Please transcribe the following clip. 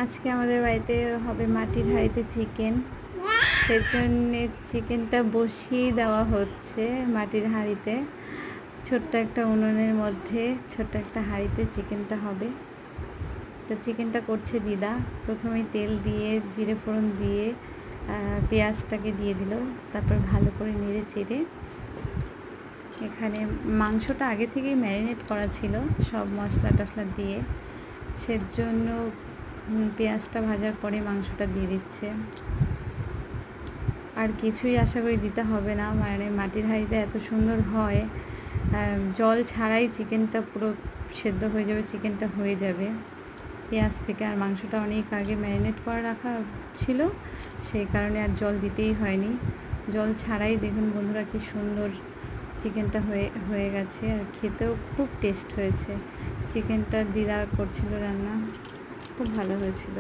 আজকে আমাদের বাড়িতে হবে মাটির হাঁড়িতে চিকেন। সেজন্যে চিকেনটা বসিয়ে দেওয়া হচ্ছে মাটির হাঁড়িতে। ছোট্ট একটা উনুনের মধ্যে ছোট্ট একটা হাঁড়িতে চিকেনটা হবে। তো চিকেনটা করছে দিদা। প্রথমে তেল দিয়ে জিরে ফোড়ন দিয়ে পেঁয়াজটাকে দিয়ে দিল, তারপর ভালো করে নেড়ে চেড়ে এখানে মাংসটা আগে থেকেই ম্যারিনেট করা ছিল সব মশলা টশলা দিয়ে, সেজন্য পেঁয়াজটা ভাজার পরে মাংসটা দিয়ে দিচ্ছে। আর কিছুই আশা করি দিতে হবে না, মানে মাটির হাঁড়িতে এত সুন্দর হয়, জল ছাড়াই চিকেনটা পুরো সেদ্ধ হয়ে যাবে, চিকেনটা হয়ে যাবে পেঁয়াজ থেকে। আর মাংসটা অনেক আগে ম্যারিনেট করে রাখা ছিল, সেই কারণে আর জল দিতেই হয়নি। জল ছাড়াই দেখুন বন্ধুরা কি সুন্দর চিকেনটা হয়ে গেছে, আর খেতেও খুব টেস্ট হয়েছে। চিকেনটা দিদা করছিল রান্না, খুব ভালো হয়েছিল।